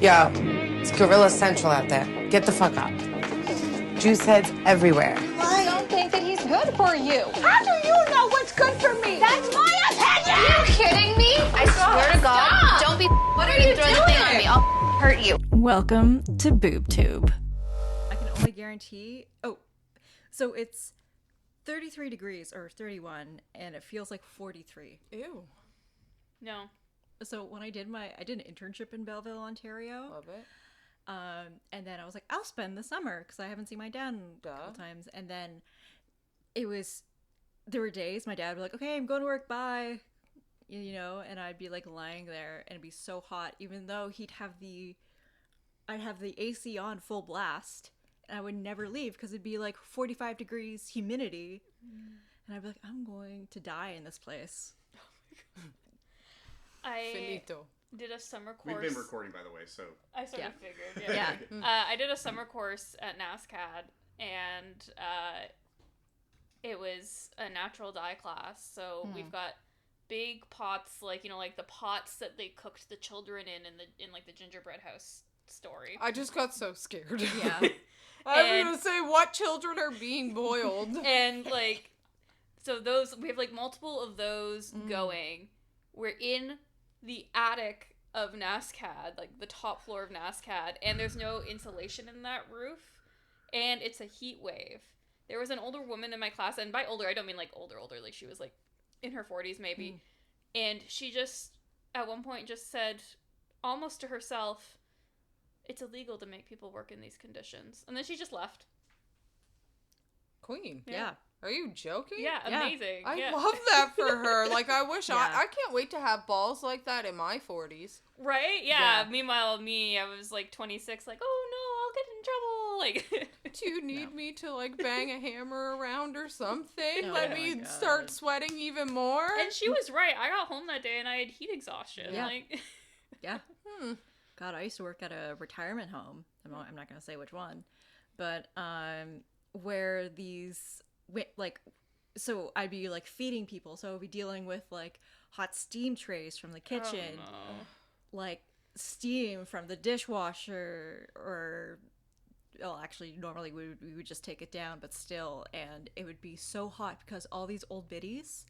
Yo, it's Gorilla Central out there. Get the fuck up. Juice heads everywhere. I don't think that he's good for you. How do you know what's good for me? That's my opinion! Are you kidding me? I swear to God, stop. Don't be what are you throwing the thing on me. I'll hurt you. Welcome to BoobTube. I can only guarantee... Oh, so it's 33 degrees, or 31, and it feels like 43. Ew. No. So when I did an internship in Belleville, Ontario. Love it. And then I was like, I'll spend the summer because I haven't seen my dad in a couple times. And then there were days my dad would be like, okay, I'm going to work, bye. You know, and I'd be like lying there and it'd be so hot, even though I'd have the AC on full blast and I would never leave because it'd be like 45 degrees humidity. And I'd be like, I'm going to die in this place. I Finito. did a summer course. We've been recording, by the way, so... I sort of figured, Yeah. I did a summer course at NASCAD, and it was a natural dye class, so we've got big pots, like, you know, like the pots that they cooked the children in like the gingerbread house story. I just got so scared. Yeah. I was going to say, what children are being boiled? And, like, so we have, like, multiple of those going. We're in the attic of NASCAD, like the top floor of NASCAD, and there's no insulation in that roof, and it's a heat wave. There was an older woman in my class, and by older I don't mean like older, like she was like in her 40s maybe, and she just at one point just said almost to herself, it's illegal to make people work in these conditions, and then she just left. Queen. Yeah. Are you joking? Yeah, amazing. I love that for her. Like, I wish Yeah. I can't wait to have balls like that in my 40s. Right? Yeah. Meanwhile, I was like 26, like, oh no, I'll get in trouble. Like, Do you need me to, like, bang a hammer around or something? Oh Let my me God. start sweating even more? and she was right. I got home that day and I had heat exhaustion. Yeah. Like, Yeah. God, I used to work at a retirement home. I'm not going to say which one. But where these... like, so I'd be like feeding people, so I'd be dealing with like hot steam trays from the kitchen, like steam from the dishwasher, or actually normally we would just take it down, but still, and it would be so hot because all these old biddies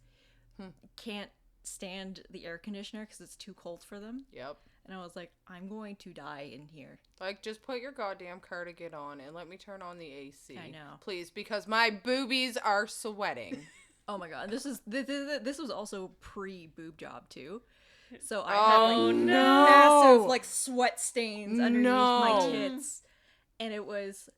can't stand the air conditioner because it's too cold for them. Yep. And I was like, I'm going to die in here. Like, just put your goddamn cardigan on and let me turn on the AC. I know. Please, because my boobies are sweating. Oh my God, this was also pre-boob job too. So I had like massive like sweat stains underneath my tits. And it was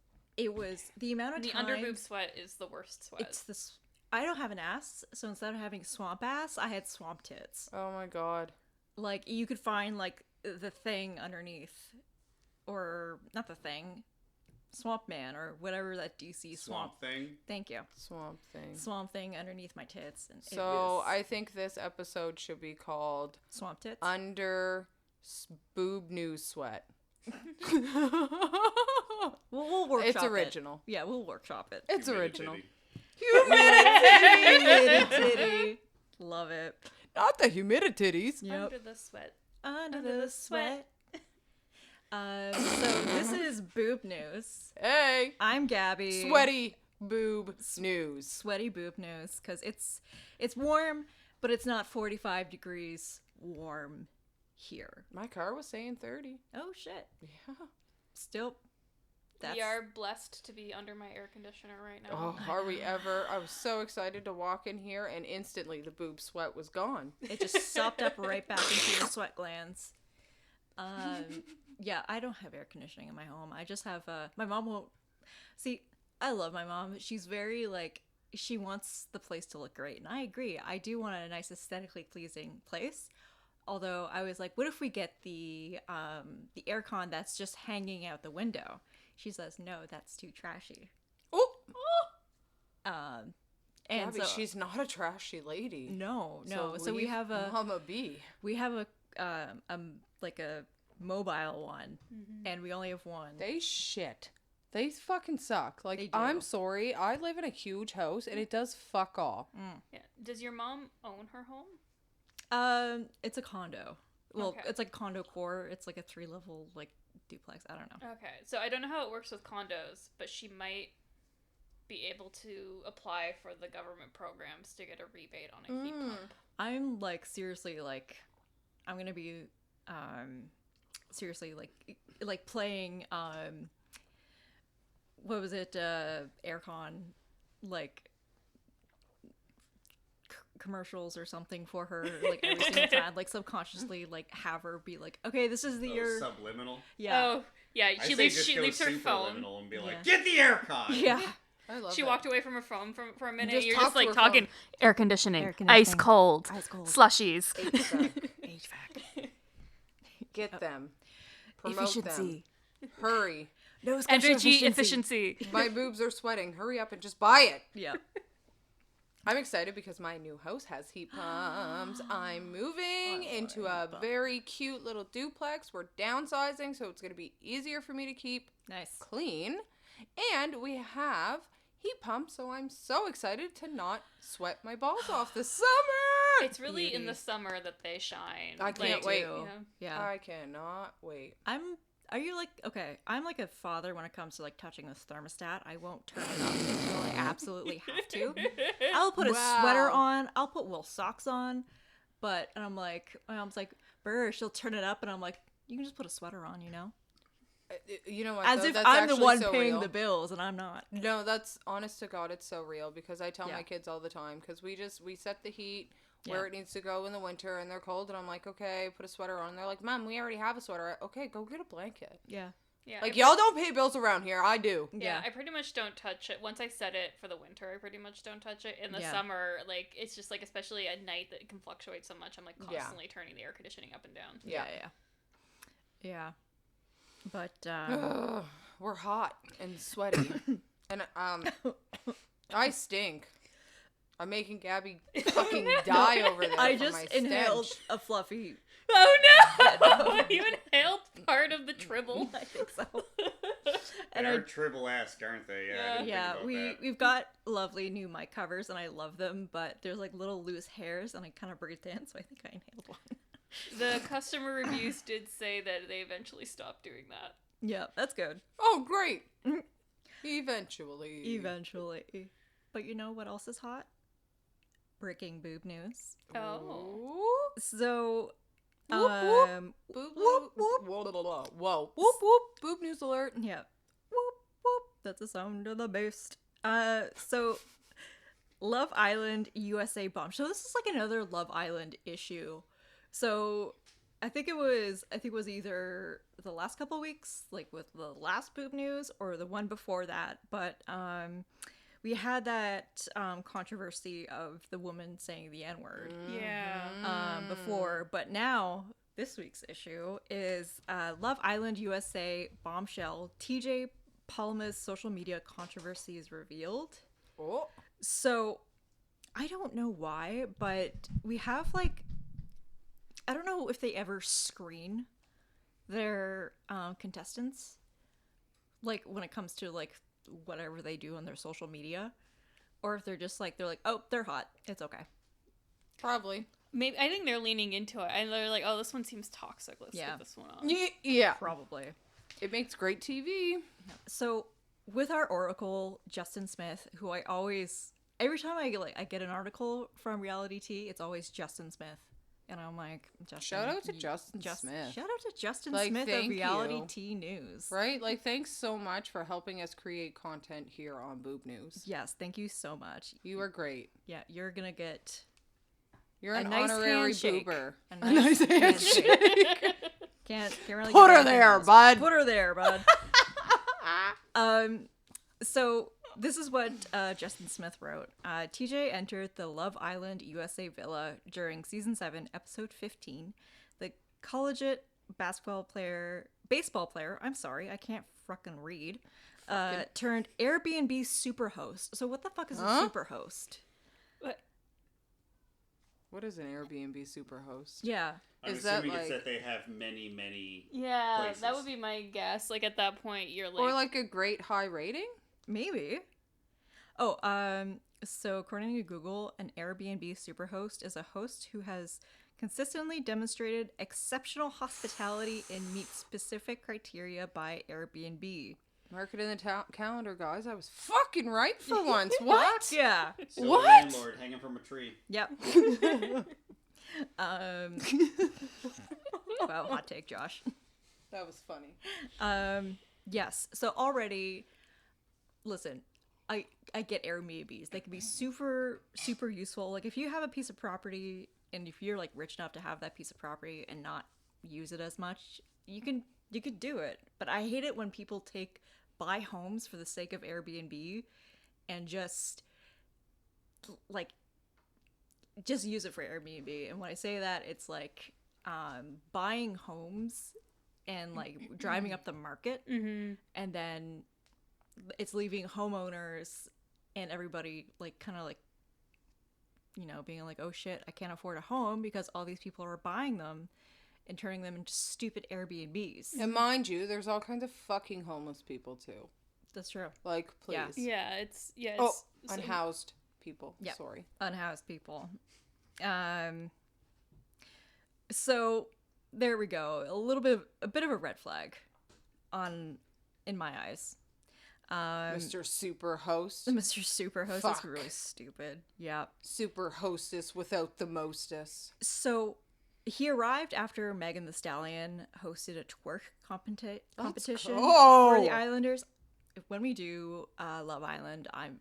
the amount of the time... underboob sweat is the worst sweat. It's this... I don't have an ass, so instead of having swamp ass, I had swamp tits. Oh my God. Like, you could find like the thing underneath, or not the thing, Swamp Man, or whatever that DC Swamp Thing. Thank you. Swamp Thing Underneath my tits. And so I think this episode should be called Swamp Tits. Under Boob News Sweat. We'll workshop It's original. Yeah, we'll workshop it. It's original. Humidity. Love it. Not the humidititties. Yep. Under the sweat. Under the sweat. So this is boob news. Hey. I'm Gabby. Sweaty boob news. Sweaty boob news, because it's warm, but it's not 45 degrees warm here. My car was saying 30. Oh shit. Yeah. Still, We are blessed to be under my air conditioner right now. Oh, are we ever? I was so excited to walk in here, and instantly the boob sweat was gone. It just sopped up right back into your sweat glands. Yeah, I don't have air conditioning in my home. I just have my mom won't see. I love my mom. She's very like, she wants the place to look great, and I agree. I do want a nice, aesthetically pleasing place. Although I was like, what if we get the aircon that's just hanging out the window? She says, no, that's too trashy. Oh. And Gabby, so she's not a trashy lady. no. So we leave have a Mama B. we have a like a mobile one, and we only have one. They shit. They fucking suck. Like, They do. I'm sorry. I live in a huge house, and it does fuck all. Yeah. Does your mom own her home? It's a condo. Well, Okay. it's like condo core. It's like a 3-level like duplex. I don't know. Okay, so I don't know how it works with condos, but she might be able to apply for the government programs to get a rebate on a heat pump. I'm like seriously like I'm gonna be seriously like playing what was it aircon like commercials or something for her like every single time, like subconsciously like have her be like, okay, this is the year. Subliminal. Yeah. Oh, yeah, I she say leaves just she go leaves her phone. superliminal and be like, Yeah. get the aircon. Yeah. I love She it. walked away from her phone for a minute. Just You're talk just to like her talking phone. air conditioning, Air conditioning, ice cold, ice cold. slushies. HVAC. Get them. Promote Efficiency. them. Hurry. No Energy efficiency. My boobs are sweating. Hurry up and just buy it. Yeah. I'm excited because my new house has heat pumps. I'm moving into a very cute little duplex. We're downsizing, so it's going to be easier for me to keep Nice. clean. And we have heat pumps, so I'm so excited to not sweat my balls off this summer. It's really in the summer that they shine. I can't wait. Yeah. I cannot wait. Are you like, okay, I'm like a father when it comes to like touching this thermostat. I won't turn it up until I absolutely have to. I'll put a sweater on. I'll put wool socks on. But, and I'm like, my mom's like, Brr, she'll turn it up. And I'm like, you can just put a sweater on, you know? You know what? As though? if That's I'm the actually one so paying real. the bills and I'm not. No, that's honest to God, it's so real because I tell Yeah. my kids all the time because we set the heat where it needs to go in the winter and they're cold and I'm like, okay, put a sweater on. And they're like, Mom, we already have a sweater. Okay, go get a blanket. Yeah. Yeah, Like y'all don't pay bills around here. I do. Yeah, I pretty much don't touch it. Once I set it for the winter, I pretty much don't touch it. In the Yeah. summer, like, it's just, like, especially at night that it can fluctuate so much, I'm, like, constantly turning the air conditioning up and down. Yeah. But, Ugh, we're hot and sweaty. And, I stink. I'm making Gabby fucking die over there I from just my inhaled stench. a fluffy. Oh, no! You inhaled part of the tribble. I think so. And And they're tribble-esque, aren't they? Yeah, I didn't Yeah, think about that. we've got lovely new mic covers and I love them, but there's like little loose hairs and I kind of breathed in, so I think I inhaled one. The customer reviews did say that they eventually stopped doing that. Yeah, that's good. Oh, great. Eventually. But you know what else is hot? Breaking boob news. Oh. So, Whoop, whoop. Boob, whoop, whoop. Whoa. Whoop, whoop. Boob news alert. yeah. Whoop, whoop. That's the sound of the beast. So Love Island USA bomb. So this is like another Love Island issue. So I think it was either the last couple weeks, like with the last boob news, or the one before that. But we had that controversy of the woman saying the N-word Yeah. before, but now this week's issue is Love Island USA bombshell. TJ Palma's social media controversy is revealed. Oh. So I don't know why, but we have like, I don't know if they ever screen their contestants, like when it comes to like whatever they do on their social media, or if they're just like, they're like, oh, they're hot, it's okay. Probably. Maybe I think they're leaning into it. And they're like, oh, this one seems toxic. Let's put this one on. Yeah. Probably. It makes great TV. So with our oracle, Justin Smith, who I always, every time I get an article from Reality T, it's always Justin Smith. And I'm like, Justin. Shout out to Justin Smith. Shout out to Justin Like, Smith of thank Reality you. T News. Right? Like, thanks so much for helping us create content here on Boob News. Yes, thank you so much. You are great. Yeah, you're gonna get You're an nice honorary handshake. boober. a nice handshake. Can't really Put get her anything there, else. bud. Put her there, bud. So this is what Justin Smith wrote. TJ entered the Love Island USA villa during season 7, episode 15. The collegiate baseball player, I'm sorry, I can't fucking read, turned Airbnb superhost. So what the fuck is a superhost? What is an Airbnb superhost? Yeah. I'm Is that, assuming it's like- that they have many Yeah, places. that would be my guess. Like, at that point, you're like... Or like a great high rating? Maybe. Oh, so according to Google, an Airbnb superhost is a host who has consistently demonstrated exceptional hospitality and meet specific criteria by Airbnb. Mark it in the calendar, guys. I was fucking right for once. What? Yeah. So What? landlord hanging from a tree. Yep. Wow, hot take, Josh. That was funny. Yes. So already, listen, I get Airbnbs. They can be super, super useful. Like, if you have a piece of property and if you're like rich enough to have that piece of property and not use it as much, you could do it. But I hate it when people buy homes for the sake of Airbnb and just use it for Airbnb. And when I say that, it's like buying homes and like driving up the market, and then it's leaving homeowners and everybody like kind of like, you know, being like, oh shit, I can't afford a home because all these people are buying them and turning them into stupid Airbnbs. And mind you, there's all kinds of fucking homeless people too. That's true. Like, please. Yeah, it's Unhoused people. Yeah. Sorry. Unhoused people. So there we go. A bit of a red flag in my eyes. Mr. Super Host. Mr. Superhost Fuck. is really stupid. Yeah. Super hostess without the mostess. So he arrived after Megan Thee Stallion hosted a twerk competition go. for the Islanders. When we do Love Island, I'm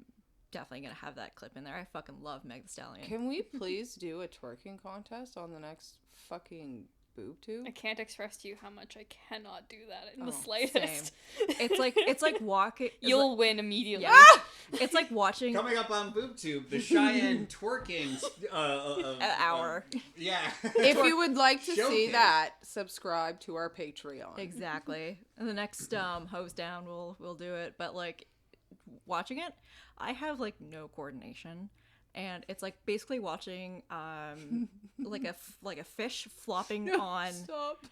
definitely gonna have that clip in there. I fucking love Meg Thee Stallion. Can we please do a twerking contest on the next fucking boob tube? I can't express to you how much I cannot do that in the Oh, slightest. It's like walking. You'll win immediately. Yeah. It's like watching Coming up on BoobTube, the Cheyenne twerking hour. Yeah. If you would like to see Showcase. that, subscribe to our Patreon. Exactly. And the next hose down we'll do it. But like watching it, I have like no coordination. And it's like basically watching like a fish flopping on Stop.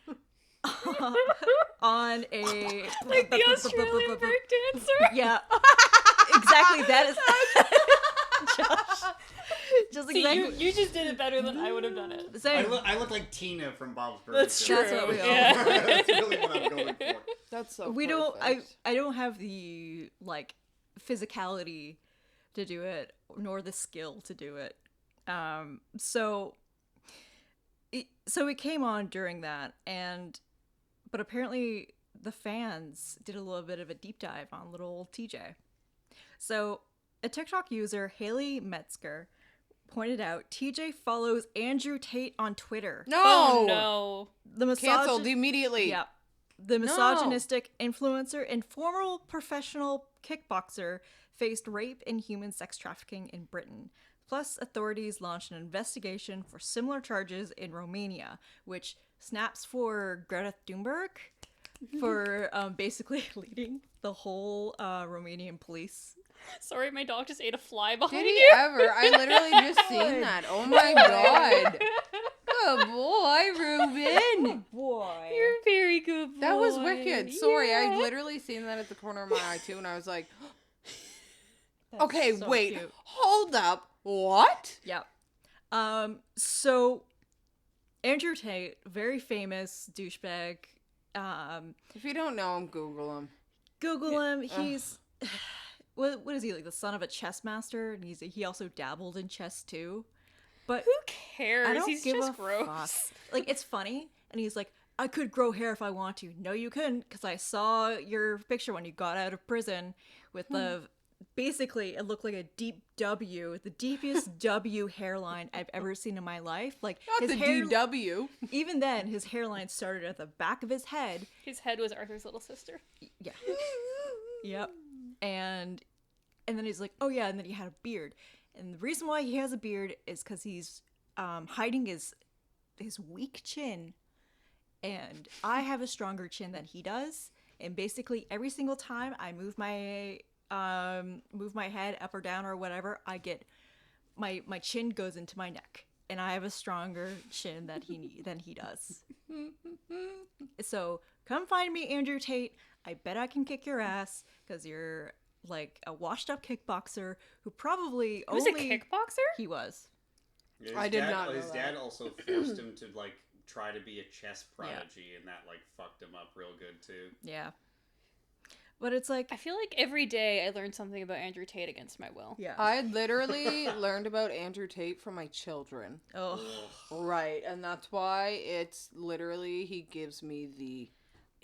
on a Like the Australian breakdancer. Yeah. Exactly. That is just See, exactly. you just did it better than I would have done it. Same. I look like Tina from Bob's Burgers. That's true. That's what we all Yeah. That's really what I'm going for. That's so We perfect. I don't have the like physicality to do it nor the skill to do it. So it came on during that, but apparently the fans did a little bit of a deep dive on little old TJ. So a TikTok user, Haley Metzger, pointed out TJ follows Andrew Tate on Twitter. No. Oh no. The Canceled immediately. Yeah. The misogynistic influencer and former professional kickboxer faced rape and human sex trafficking in Britain. Plus, authorities launched an investigation for similar charges in Romania, which snaps for Greta Thunberg for basically leading the whole Romanian police. Sorry, my dog just ate a fly behind Did he you. ever? I literally just seen that. Oh my god. Good boy, Ruben. Boy. You're a very good boy. That was wicked. Sorry, Yeah. I literally seen that at the corner of my eye too, and I was like, okay, so wait, cute. hold up. What? Yep. So Andrew Tate, very famous douchebag. If you don't know him, Google him. Google him. He's what is he, like the son of a chess master? And he also dabbled in chess too. But Who cares? I don't He's give just a gross. fuck. Like, it's funny, and he's like, I could grow hair if I want to. No, you couldn't, because I saw your picture when you got out of prison with the. Basically, it looked like a deep W, the deepest W hairline I've ever seen in my life. Like, Not the DW. Even then, his hairline started at the back of his head. His head was Arthur's little sister. Yeah. Yep. And then he's like, oh yeah, and then he had a beard. And the reason why he has a beard is because he's hiding his weak chin. And I have a stronger chin than he does. And basically, every single time I move my head up or down or whatever, I get my chin goes into my neck, and I have a stronger chin than he does. So come find me, Andrew Tate. I bet I can kick your ass because you're like a washed up kickboxer who probably Was only a kickboxer? he was. Yeah, I did not know His that. dad also forced him to like try to be a chess prodigy, and that like fucked him up real good too. Yeah. But it's like, I feel like every day I learn something about Andrew Tate against my will. yeah. I literally learned about Andrew Tate from my children. Oh, Right, and that's why it's literally, he gives me the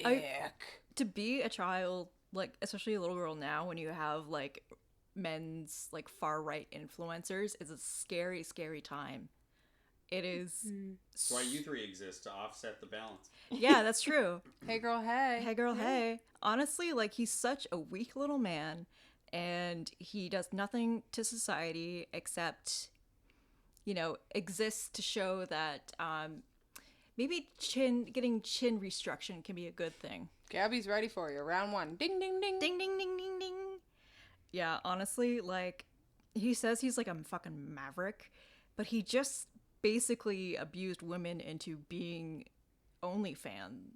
ick. to be a child, like, especially a little girl now, when you have, like, men's, like, far-right influencers, is a scary, scary time. It is. That's why you three exist, to offset the balance. Yeah, that's true. Hey girl, hey. Hey, girl, hey. Honestly, like, he's such a weak little man, and he does nothing to society except, you know, exists to show that maybe getting chin restriction can be a good thing. Gabby's ready for you. Round 1. Ding, ding, ding. Ding, ding, ding, ding, ding. Yeah, honestly, like, he says he's like a fucking maverick, but he just basically abused women into being OnlyFans,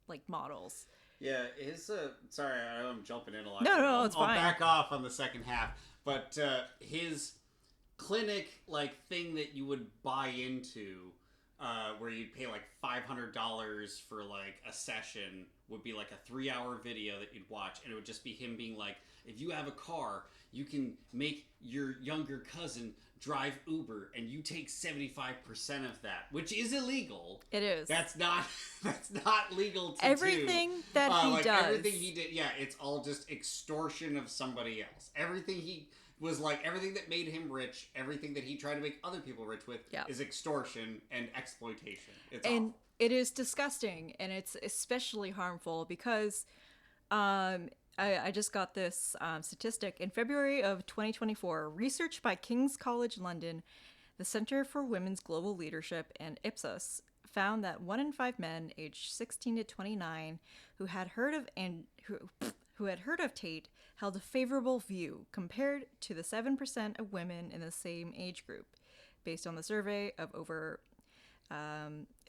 like, models. Yeah, his sorry, I know I'm jumping in a lot. No, it's I'll fine. back off on the second half. But his clinic like thing that you would buy into, where you'd pay like $500 for like a session, would be like a 3-hour video that you'd watch, and it would just be him being like, if you have a car, you can make your younger cousin drive Uber, and you take 75% of that, which is illegal. It is. That's not legal to Everything do. that he like does. Everything he did, yeah, it's all just extortion of somebody else. Everything he was like, everything that made him rich, everything that he tried to make other people rich with, is extortion and exploitation. It's awful. It is disgusting, and it's especially harmful because I just got this statistic. In February of 2024, research by King's College London, the Center for Women's Global Leadership, and Ipsos found that 1 in 5 men aged 16 to 29 who had heard of Tate held a favorable view compared to the 7% of women in the same age group, based on the survey of over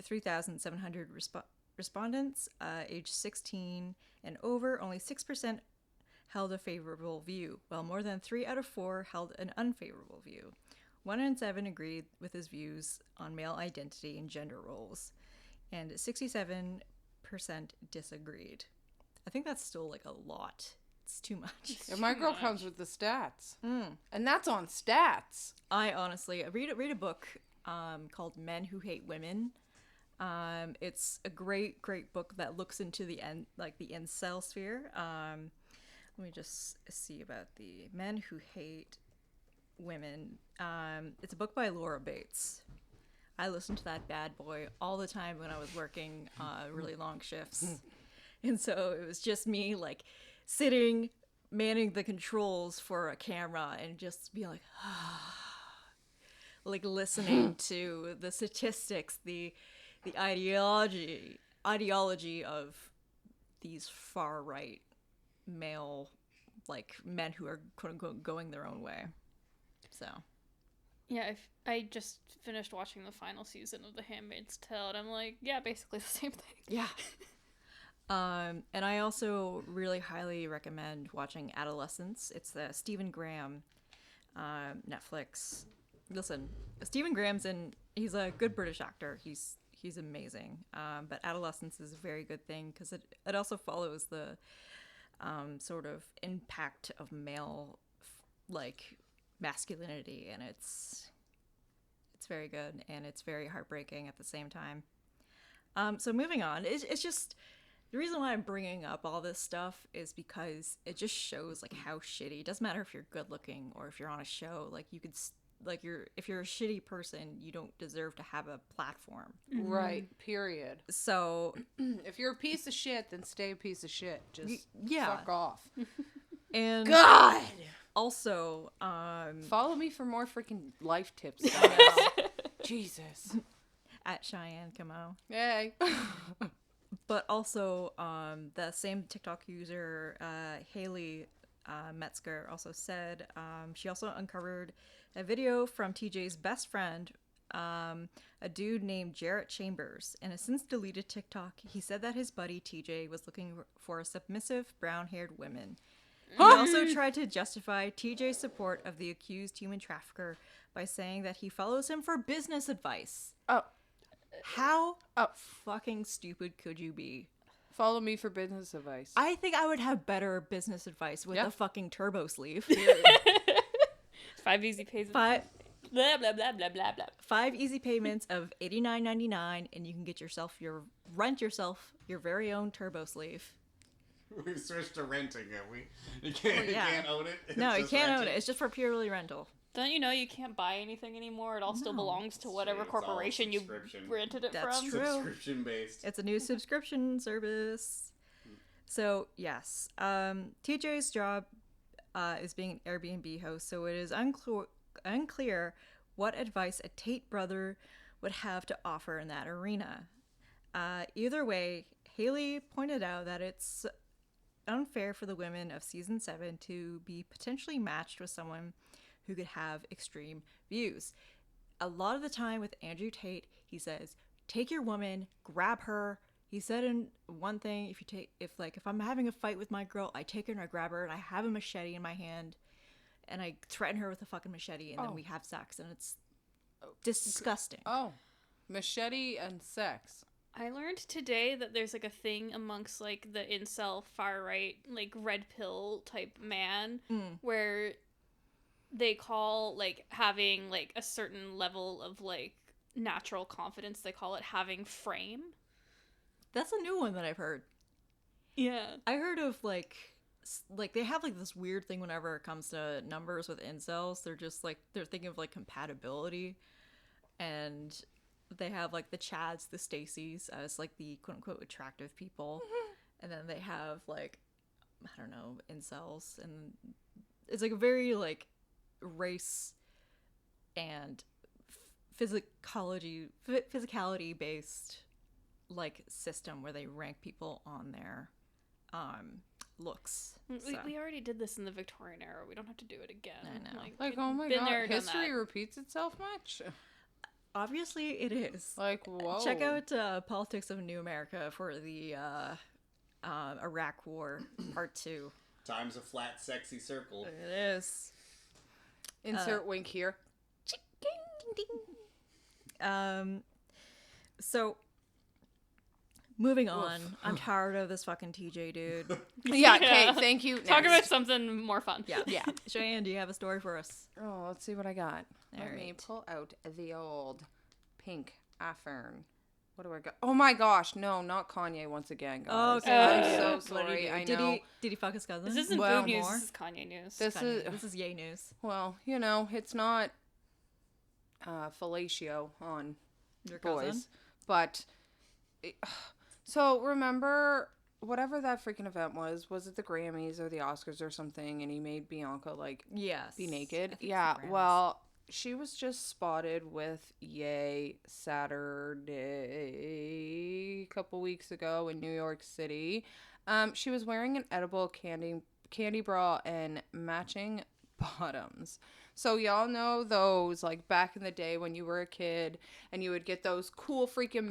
3,700 respondents aged 16 and over. Only 6% held a favorable view, while more than 3 out of 4 held an unfavorable view. 1 in 7 agreed with his views on male identity and gender roles, and 67% disagreed. I think that's still like a lot. It's too much. Yeah, my girl comes with the stats. And that's on stats. I honestly read a book called Men Who Hate Women. It's a great book that looks into the incel sphere. Let me just see about the Men Who Hate Women. It's a book by Laura Bates. I listened to that bad boy all the time when I was working really long shifts. And so it was just me like sitting, manning the controls for a camera and just being like, like listening to the statistics, the ideology of these far right male like men who are quote unquote going their own way. So Yeah, I just finished watching the final season of The Handmaid's Tale, and I'm like, yeah, basically the same thing. yeah. And I also really highly recommend watching Adolescence. It's the Stephen Graham Netflix. Listen, Stephen Graham's he's a good British actor. He's amazing. But Adolescence is a very good thing because it also follows the sort of impact of male like masculinity, and it's very good, and it's very heartbreaking at the same time. So moving on, it's just the reason why I'm bringing up all this stuff is because it just shows like how shitty. It doesn't matter if you're good looking or if you're on a show. Like you could like if you're a shitty person, you don't deserve to have a platform. Right, period. So if you're a piece of shit, then stay a piece of shit. Just yeah. fuck off. And God! Also, follow me for more freaking life tips. Jesus. At Chyenne Camo. Yay. But also, the same TikTok user, Haley Metzger, also said she also uncovered a video from TJ's best friend, a dude named Jarrett Chambers. In a since deleted TikTok, he said that his buddy TJ was looking for a submissive, brown-haired woman. He also tried to justify TJ's support of the accused human trafficker by saying that he follows him for business advice. Oh. How fucking stupid could you be? Follow me for business advice. I think I would have better business advice with a fucking turbo sleeve. 5 easy pays. Five, Blah, blah, blah, blah, blah, blah. 5 easy payments of $89.99, and you can get yourself your very own turbo sleeve. We've switched to renting it. You can't own it. It's No, you just can't own renting. it. It's just for purely rental. Don't you know you can't buy anything anymore? It all still belongs to whatever It's all corporation you subscription. rented it That's from. true. Subscription based. It's a new subscription service. So, yes. TJ's job is being an Airbnb host, so it is unclear what advice a Tate brother would have to offer in that arena. Either way, Haley pointed out that it's unfair for the women of season 7 to be potentially matched with someone who could have extreme views. A lot of the time with Andrew Tate, he says, take your woman, grab her. He said in one thing, if I'm having a fight with my girl, I take her and I grab her and I have a machete in my hand and I threaten her with a fucking machete and then we have sex, and it's disgusting. Oh, machete and sex. I learned today that there's like a thing amongst like the incel far right, like red pill type man, where they call like having like a certain level of like natural confidence, they call it having frame. That's a new one that I've heard. Yeah. I heard of like they have like this weird thing whenever it comes to numbers with incels. They're just like, they're thinking of like compatibility, and they have like the Chads, the Stacys as like the quote unquote attractive people. And then they have like, I don't know, incels, and it's like a very like race and physicality based like system where they rank people on their looks. We already did this in the Victorian era. We don't have to do it again. I know. Like, oh my been god, there, done history that. repeats itself much? Obviously it is. Like, whoa. Check out Politics of New America for the Iraq War Part 2. Time's a flat, sexy circle. It is. Insert wink here. So moving on. I'm tired of this fucking TJ dude. Yeah, okay, thank you. Talk Next. about something more fun. Yeah. Cheyenne, do you have a story for us? Oh, let's see what I got. Let me right. pull out the old pink iPhone. What do I got? Oh my gosh, no, not Kanye once again, guys. Okay. I'm Yeah. so What did he sorry. do? I Did know. he fuck his cousin? This isn't Well, boob news. more. This is Kanye news. This is yay news. Well, you know, it's not fellatio on Your boys, cousin? but so remember whatever that freaking event was it the Grammys or the Oscars or something, and he made Bianca like Yes. be I naked? think it's Yeah, the Grammys. well, she was just spotted with Ye Saturday a couple weeks ago in New York City. She was wearing an edible candy bra and matching bottoms. So y'all know those, like back in the day when you were a kid and you would get those cool freaking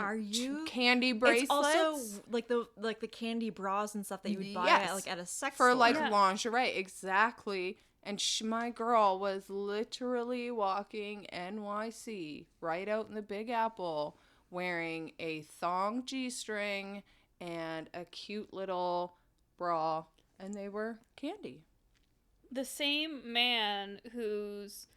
candy bracelets. It's also like the candy bras and stuff that you would buy Yes. at a sex for store. like lingerie, exactly. And my girl was literally walking NYC right out in the Big Apple wearing a thong G-string and a cute little bra, and they were candy. The same man whose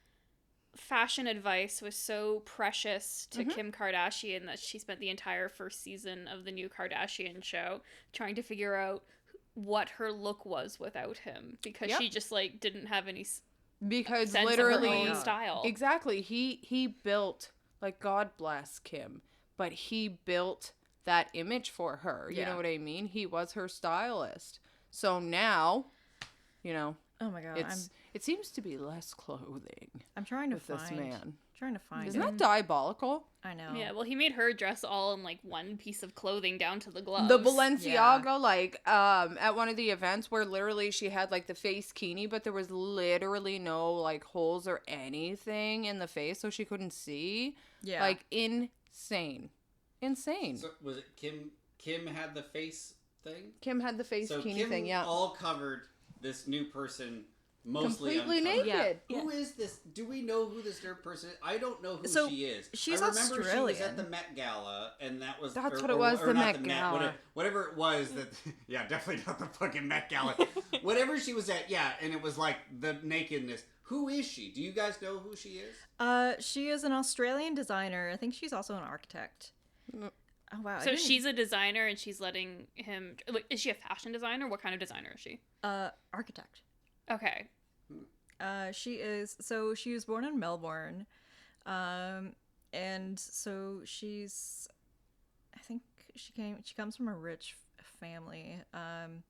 fashion advice was so precious to Kim Kardashian that she spent the entire first season of the new Kardashian show trying to figure out what her look was without him, because she just like didn't have any Because sense literally of her own style. Exactly. He built, like, God bless Kim, but he built that image for her. You know what I mean? He was her stylist. So now, you know, Oh my god, it seems to be less clothing I'm trying to with find this man. it. Isn't that diabolical? I know. Yeah, well, he made her dress all in like one piece of clothing down to the gloves. The Balenciaga, like, at one of the events where literally she had like the face bikini, but there was literally no like holes or anything in the face, so she couldn't see. Yeah. Like, insane. So was it Kim had the face thing? Kim had the face So bikini Kim thing, yeah. all covered this new person mostly Completely uncovered. naked. Yeah. Who is this? Do we know who this nerd person is? I don't know who So, she is. she's I remember she was Australian. at the Met Gala, and that was That's what it was, the not Met Gala. whatever it was that. Yeah, definitely not the fucking Met Gala. Whatever she was at, yeah, and it was like the nakedness. Who is she? Do you guys know who she is? She is an Australian designer. I think she's also an architect. Oh wow. So she's a designer, and she's letting him. Is she a fashion designer? What kind of designer is she? Architect. Okay. She was born in Melbourne, and so I think she comes from a rich family. I'm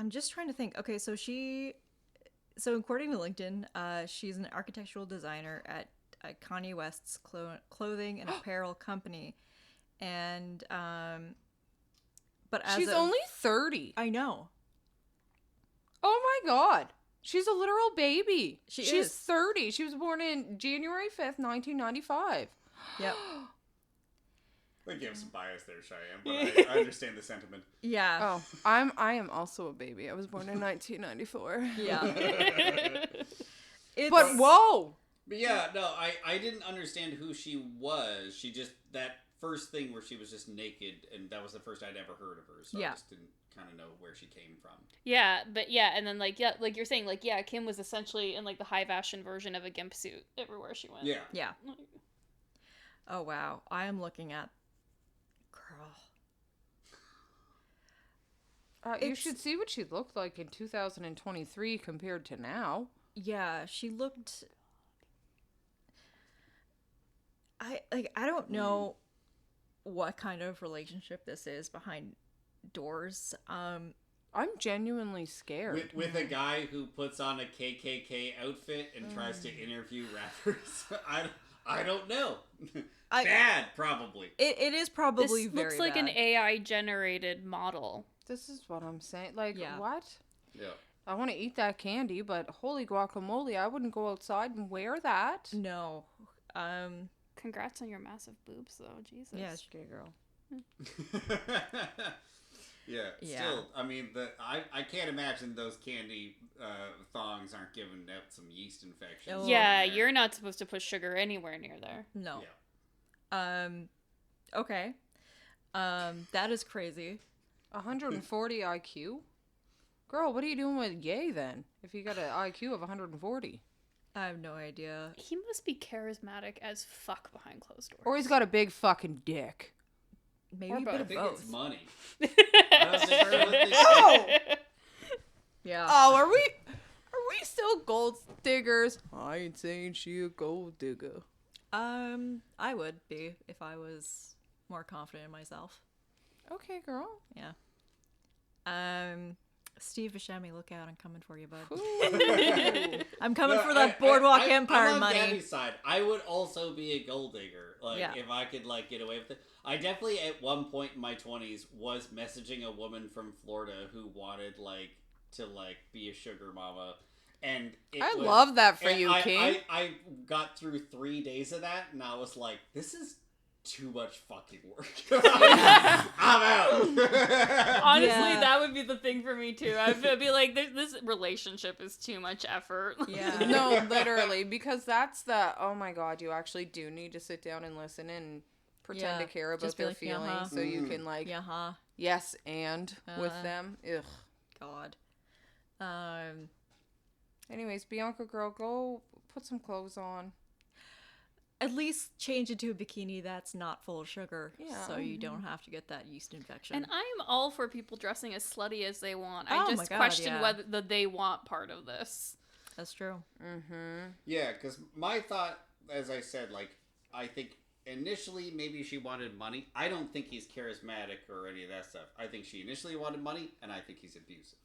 just trying to think. Okay, so according to LinkedIn, she's an architectural designer at Kanye West's clothing and apparel company, and but as She's only 30. I know. Oh my god. She's a literal baby. She's is. 30. She was born in January 5th, 1995. Yep. I gave some bias there, Cheyenne, but I understand the sentiment. Yeah. Oh, I am also a baby. I was born in 1994. Yeah. But whoa. But yeah, no, I didn't understand who she was. She just, that first thing where she was just naked, and that was the first I'd ever heard of her, so I just didn't kind of know where she came from. Yeah, but yeah, and then like you're saying, like, yeah, Kim was essentially in like the high fashion version of a gimp suit everywhere she went. Yeah. Yeah. Oh wow, I am looking at girl. You should see what she looked like in 2023 compared to now. Yeah, she looked. I don't know what kind of relationship this is behind doors. I'm genuinely scared. With a guy who puts on a KKK outfit and tries to interview rappers. I don't know. Bad, probably. It is probably This very looks like bad. an AI generated model. This is what I'm saying. Like, Yeah. what? Yeah. I want to eat that candy, but holy guacamole, I wouldn't go outside and wear that. No. Congrats on your massive boobs, though. Jesus. Yeah. Okay, girl. Yeah. Yeah. Still, I mean, I can't imagine those candy thongs aren't giving out some yeast infections. Oh. Yeah, you're not supposed to put sugar anywhere near there. No. Yeah. Okay. That is crazy. 140 IQ? Girl, what are you doing with gay then? If you got an IQ of 140? I have no idea. He must be charismatic as fuck behind closed doors. Or he's got a big fucking dick. Maybe Or a bit both. I of think both. it's money. I don't think we're with this- Oh! Yeah. Oh, are we still gold diggers? I ain't saying she a gold digger. I would be if I was more confident in myself. Okay, girl. Yeah. Steve Buscemi, look out! I'm coming for you, bud. Ooh. I'm coming No, for that Boardwalk Empire I'm on money. Gabby's side. I would also be a gold digger. Like, Yeah. if I could, like, get away with it. I definitely, at one point in my 20s, was messaging a woman from Florida who wanted, like, to, like, be a sugar mama. And I love that for and you, King. I got through 3 days of that, and I was like, this is too much fucking work. I'm out. Honestly, Yeah. that would be the thing for me too. I'd be like, this relationship is too much effort. Yeah. No, literally, because that's oh my god, you actually do need to sit down and listen and pretend Yeah, to care about just be their like, feelings uh-huh. so you can, like, Yeah, huh? yes and with them. Ugh. God. Anyways, Bianca girl, go put some clothes on. At least change into a bikini that's not full of sugar, Yeah. so you don't have to get that yeast infection. And I'm all for people dressing as slutty as they want. Oh I my just God, question yeah. whether the they want part of this. That's true. Yeah, because my thought, as I said, like, I think initially maybe she wanted money. I don't think he's charismatic or any of that stuff. I think she initially wanted money, and I think he's abusive.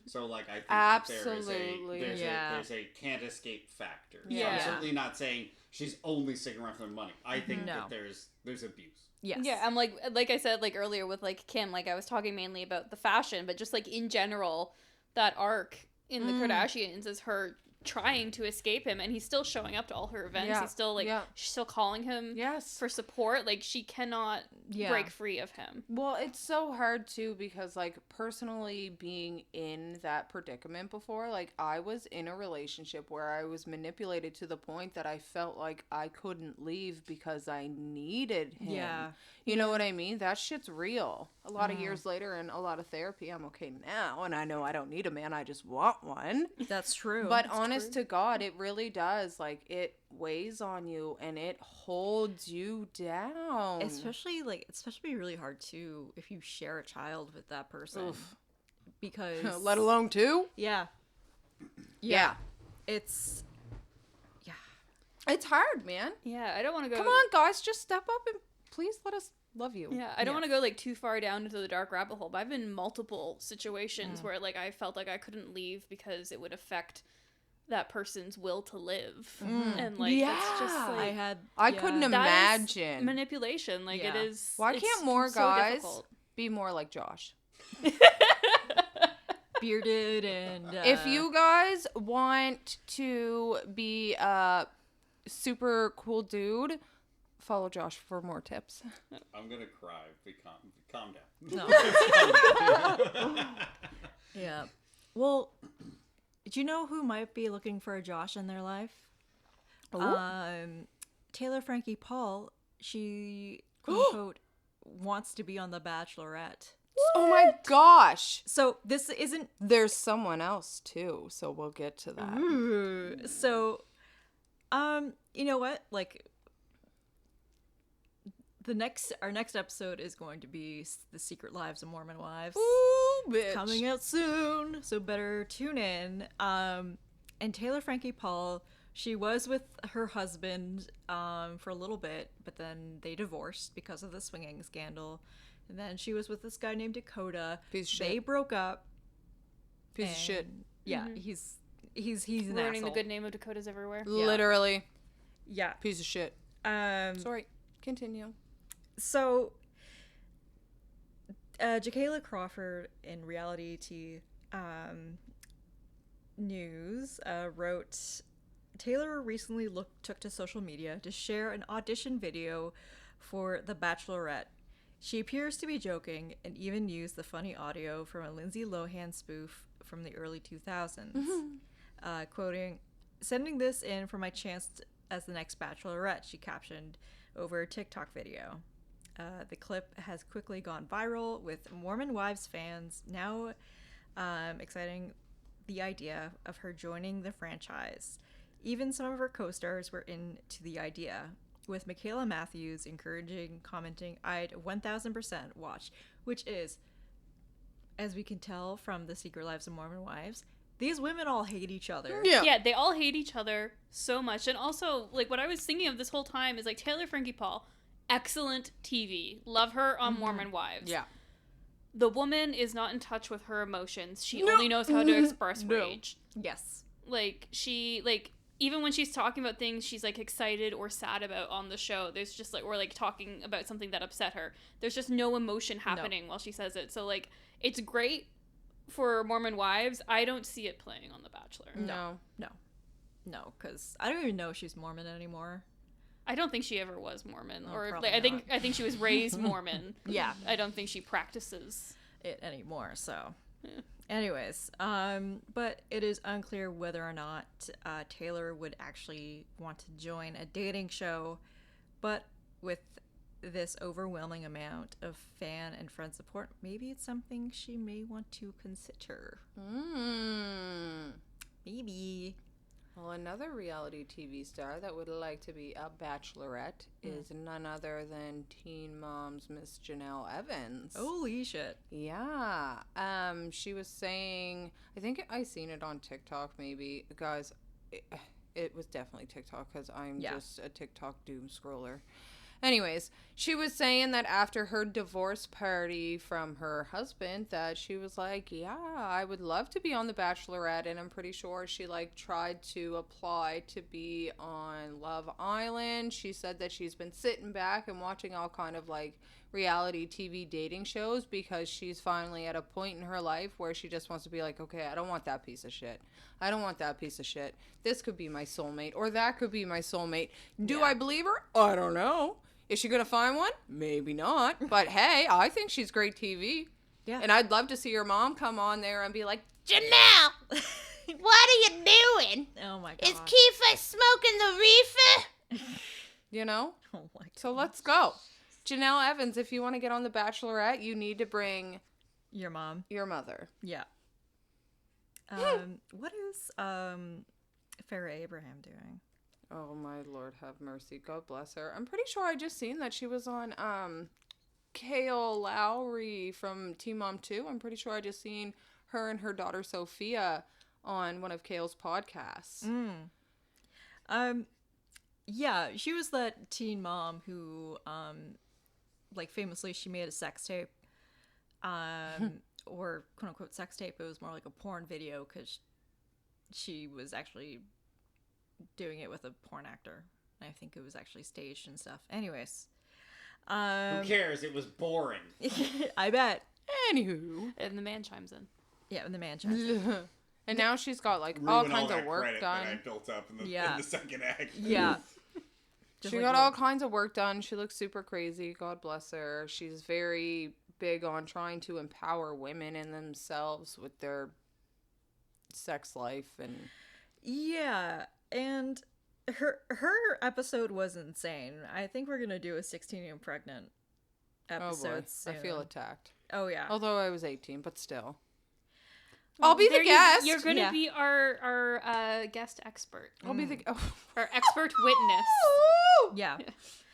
So, like, I think that Absolutely. there's a can't escape factor. So Yeah. I'm certainly not saying she's only sticking around for the money. I think No. that there's abuse. Yes. Yeah, I'm like I said, like, earlier with, like, Kim, like, I was talking mainly about the fashion, but just, like, in general, that arc in the Kardashians is her trying to escape him, and he's still showing up to all her events. Yeah. He's still like she's still calling him for support. Like she cannot break free of him. Well, it's so hard too because like personally being in that predicament before, like I was in a relationship where I was manipulated to the point that I felt like I couldn't leave because I needed him. Yeah. You know what I mean? That shit's real. A lot of years later and a lot of therapy, I'm okay now, and I know I don't need a man, I just want one. That's true. But honest to God, it really does. Like, it weighs on you and it holds you down. Especially really hard too if you share a child with that person. Oof. Because let alone two? Yeah. It's It's hard, man. Yeah, I don't want to go. Come on, guys, just step up and please let us love you. Yeah, I don't want to go like too far down into the dark rabbit hole, but I've been in multiple situations where like I felt like I couldn't leave because it would affect that person's will to live. And like that's just like I couldn't imagine manipulation. Like it is. Why it's can't more so guys difficult. be more like Josh? bearded and if you guys want to be a super cool dude, follow Josh for more tips. I'm gonna cry. Calm down. No. Yeah. Well, do you know who might be looking for a Josh in their life? Taylor Frankie Paul. She quote unquote wants to be on The Bachelorette. Oh my gosh. So this isn't. There's someone else too, so we'll get to that. Ooh. So, you know what? Like, our next episode is going to be The Secret Lives of Mormon Wives. Ooh, bitch. Coming out soon, so better tune in. And Taylor Frankie Paul, she was with her husband for a little bit, but then they divorced because of the swinging scandal. And then she was with this guy named Dakota. Piece of They shit. broke up. Piece of shit. Yeah, he's an Learning asshole. the good name of Dakotas everywhere. Literally. Yeah. Piece of shit. Sorry. Continue. So, Jacayla Crawford in Reality News wrote, Taylor recently took to social media to share an audition video for The Bachelorette. She appears to be joking and even used the funny audio from a Lindsay Lohan spoof from the early 2000s. Quoting, "Sending this in for my chance as the next Bachelorette," she captioned over a TikTok video. The clip has quickly gone viral, with Mormon Wives fans now exciting the idea of her joining the franchise. Even some of her co-stars were into the idea, with Michaela Matthews encouraging, commenting, "I'd 1000% watch," which is, as we can tell from The Secret Lives of Mormon Wives, these women all hate each other. Yeah, they all hate each other so much. And also, like, what I was thinking of this whole time is, like, Taylor Frankie Paul, excellent TV. Love her on Mormon Wives. Yeah. The woman is not in touch with her emotions. She only knows how to express rage. Yes. Like, she, like, even when she's talking about things she's, like, excited or sad about on the show, there's just, like, or, like, talking about something that upset her, there's just no emotion happening while she says it. So, like, it's great for Mormon Wives. I don't see it playing on The Bachelor. No, because I don't even know if she's Mormon anymore. I don't think she ever was Mormon, or probably like, I think she was raised Mormon. Yeah, I don't think she practices it anymore. So, anyways, but it is unclear whether or not Taylor would actually want to join a dating show. But with this overwhelming amount of fan and friend support, maybe it's something she may want to consider. Maybe. Well, another reality TV star that would like to be a bachelorette is none other than Teen Mom's Miss Janelle Evans. Holy shit. Yeah. She was saying, I think I seen it on TikTok maybe. Guys, it was definitely TikTok because I'm just a TikTok doom scroller. Anyways, she was saying that after her divorce party from her husband, that she was like, yeah, I would love to be on The Bachelorette. And I'm pretty sure she, like, tried to apply to be on Love Island. She said that she's been sitting back and watching all kind of, like, reality TV dating shows because she's finally at a point in her life where she just wants to be like, okay, I don't want that piece of shit. I don't want that piece of shit. This could be my soulmate, or that could be my soulmate. Do I believe her? I don't know. Is she going to find one? Maybe not. But hey, I think she's great TV. Yeah. And I'd love to see her mom come on there and be like, Janelle, what are you doing? Oh my god. Is Kiefer smoking the reefer? You know? Oh my god. So let's go. Janelle Evans, if you want to get on The Bachelorette, you need to bring Your mom. your mother. Yeah. What is Farrah Abraham doing? Oh, my Lord, have mercy. God bless her. I'm pretty sure I just seen that she was on Kale Lowry from Teen Mom 2. I'm pretty sure I just seen her and her daughter Sophia on one of Kale's podcasts. Yeah, she was that teen mom who, like, famously she made a sex tape, or quote-unquote sex tape. It was more like a porn video because she was actually doing it with a porn actor. I think it was actually staged and stuff. Anyways. Who cares? It was boring. I bet. Anywho. And the man chimes in. Yeah, and the man chimes in. And now she's got, like, all Ruin kinds all of that work credit done. that I built up in the, Yeah. in the second act. Yeah. She got all kinds of work done. She looks super crazy. God bless her. She's very big on trying to empower women in themselves with their sex life and Yeah, and her episode was insane. I think we're gonna do a 16 and pregnant episode soon. I feel attacked. Oh yeah. Although I was 18, but still. I'll be the guest. You're going to Yeah. be our guest expert. I'll be the Our expert witness. Yeah.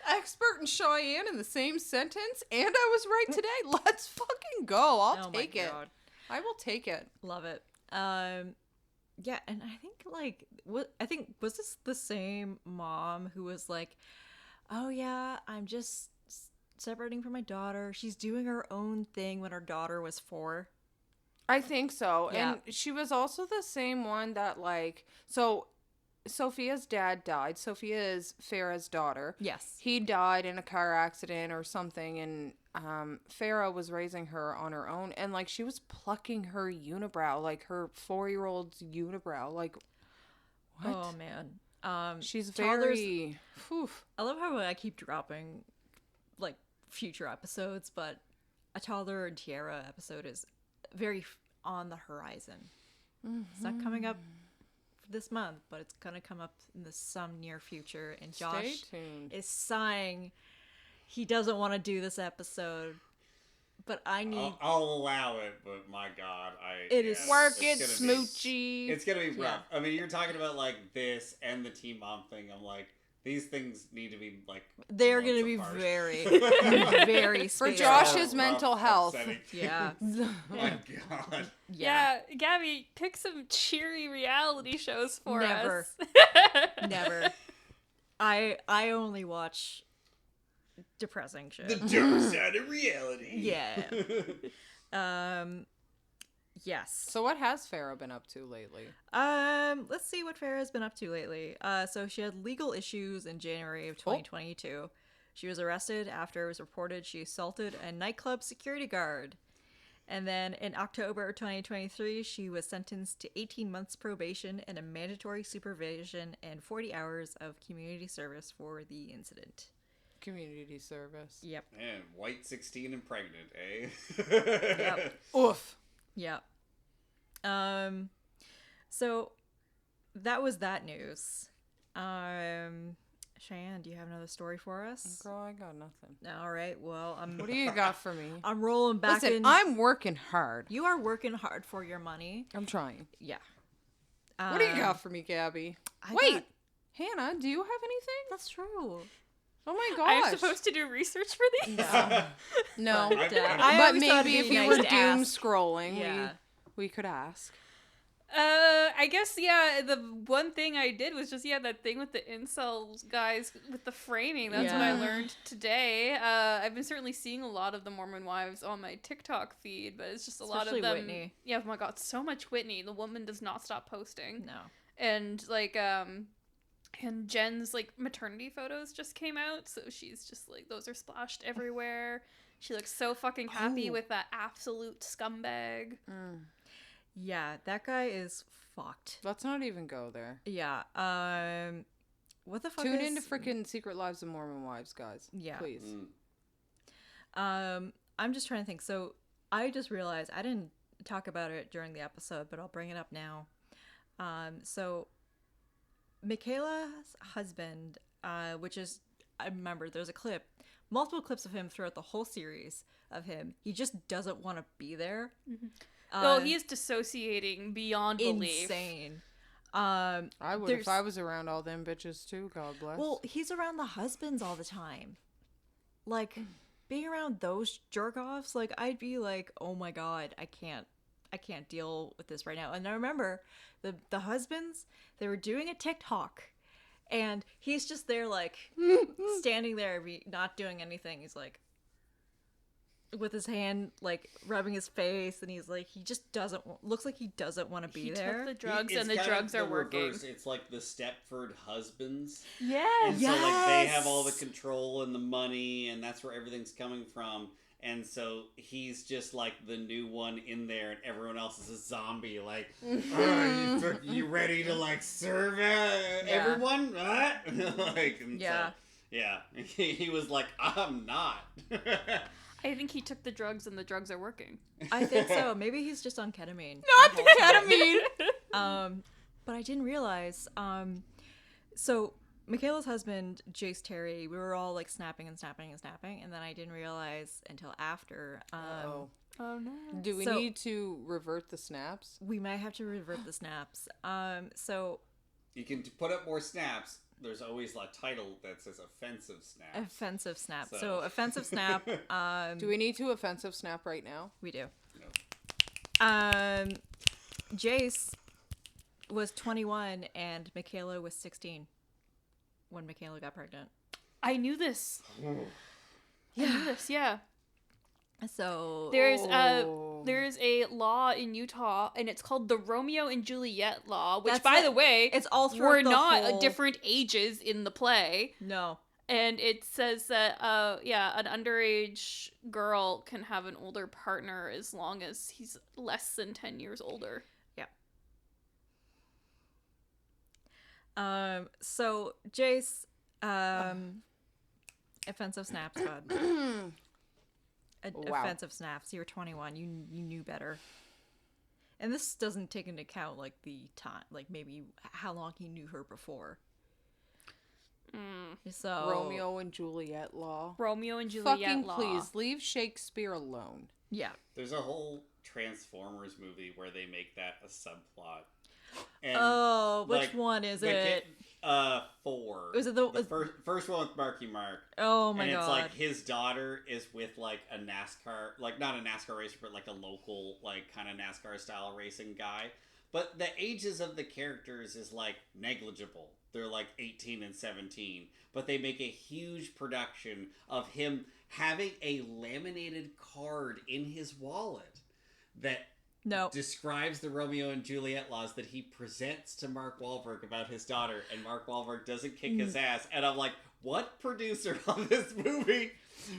expert and Chyenne in the same sentence, and I was right today. Let's fucking go. I'll Oh take my it. God. I will take it. Love it. Yeah, and I think was this the same mom who was like, "Oh yeah, I'm just separating from my daughter. She's doing her own thing when her daughter was 4." I think so. Yeah. And she was also the same one that, like, so Sophia's dad died. Sophia is Farrah's daughter. Yes. He died in a car accident or something, and Farrah was raising her on her own, and, like, she was plucking her unibrow, like, her 4-year-old's unibrow. Like, what? Oh man. She's toddlers- very... Whew. I love how I keep dropping like future episodes, but a Toddler and Tiara episode is very on the horizon. It's not coming up this month, but it's gonna come up in some near future. And Josh Stay tuned. is sighing. He doesn't want to do this episode, but I need. I'll allow it, but my God, It is Work it's it, gonna be- smoochy. It's gonna be rough. Yeah. I mean, you're talking about like this and the Teen Mom thing. I'm like, these things need to be like. They're months gonna be apart. very, very For spaced Josh's out. mental Rough, health. upsetting. Yeah. My God. Yeah, Gabby, pick some cheery reality shows for Never. us. Never. I only watch depressing shit. The dark side of reality. Yeah. Yes. So what has Farrah been up to lately? Let's see what Farrah's been up to lately. So she had legal issues in January of 2022. She was arrested after it was reported she assaulted a nightclub security guard. And then in October 2023, she was sentenced to 18 months probation and a mandatory supervision and 40 hours of community service for the incident. Community service. Yep. Man, white 16 and pregnant, eh? Yep. Oof. Yeah. So that was that news. Chyenne, do you have another story for us? Girl, I got nothing. All right. Well, What do you got for me? I'm rolling back Listen, in. I'm working hard. You are working hard for your money. I'm trying. Yeah. What do you got for me, Gabby? Wait, Hannah, do you have anything? That's true. Oh my gosh. I'm supposed to do research for these? No. But, But always thought maybe it'd if be we nice were to doom ask. scrolling, Yeah. we could ask. I guess, yeah, the one thing I did was just, that thing with the incels guys with the framing. That's what I Yeah. learned today. I've been certainly seeing a lot of the Mormon wives on my TikTok feed, but it's just a lot Especially of them. Whitney. Yeah, oh my God, so much Whitney. The woman does not stop posting. No. And, and Jen's, maternity photos just came out, so she's just, those are splashed everywhere. She looks so fucking happy with that absolute scumbag. Yeah, that guy is fucked. Let's not even go there. Yeah. What the fuck Tune is... into freaking Secret Lives of Mormon Wives, guys. Yeah. Please. I'm just trying to think. So I just realized I didn't talk about it during the episode, but I'll bring it up now. So Michaela's husband, which is, I remember there's a clip, multiple clips of him throughout the whole series of him. He just doesn't want to be there. Well, he is dissociating beyond belief. Insane. I would if I was around all them bitches too, God bless. Well, he's around the husbands all the time. Like, being around those jerk-offs, like, I'd be like, oh my god, I can't deal with this right now. And I remember the husbands, they were doing a TikTok, and he's just there, like, standing there, not doing anything. He's like, with his hand, like, rubbing his face, and he's like, he just looks like he doesn't want to be there. Took the drugs, It's and the kind drugs of are the working. reverse. It's like the Stepford husbands. Yes. And so, like, they have all the control and the money, and that's where everything's coming from. And so he's just like the new one in there, and everyone else is a zombie. Like, you ready to like serve everyone? Like, and Yeah. So, yeah. He was like, I'm not. I think he took the drugs, and the drugs are working. I think so. Maybe he's just on ketamine. Not the ketamine. But I didn't realize. So Michaela's husband, Jace Terry, we were all like snapping, and then I didn't realize until after. Oh no. Do we need to revert the snaps? We might have to revert the snaps. So You can put up more snaps. There's always a title that says offensive snaps. offensive snap. So offensive snap. Do we need to offensive snap right now? We do. No. Jace was 21 and Michaela was 16 when Michaela got pregnant. I knew this. I knew this. Yeah. So There's a law in Utah, and it's called the Romeo and Juliet law, which, by the way, it's all were the not whole... different ages in the play. No. And it says that, an underage girl can have an older partner as long as he's less than 10 years older. Yeah. So Jace, offensive snaps, bud. Wow. Offensive snaps. You were 21. You knew better. And this doesn't take into account like the time, like maybe how long he knew her before. So Romeo and Juliet law. Romeo and Juliet Fucking law. please leave Shakespeare alone. Yeah. There's a whole Transformers movie where they make that a subplot. And, which one is it? 4. Was it the first one with Marky Mark? Oh my and god! It's like his daughter is with like a NASCAR, like not a NASCAR racer, but like a local, like kind of NASCAR style racing guy. But the ages of the characters is like negligible. They're like 18 and 17. But they make a huge production of him having a laminated card in his wallet that describes the Romeo and Juliet laws that he presents to Mark Wahlberg about his daughter, and Mark Wahlberg doesn't kick his ass. And I'm like, what producer on this movie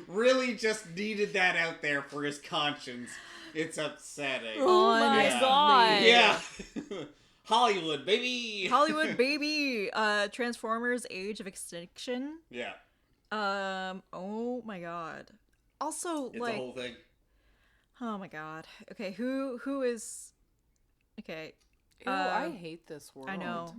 really just needed that out there for his conscience? It's upsetting. Oh my god. Yeah. Hollywood, baby. Hollywood, baby. Transformers: Age of Extinction. Yeah. Oh my god. Also, It's like a whole thing. Oh my god. Okay, who is okay. Ew, I hate this world. I know.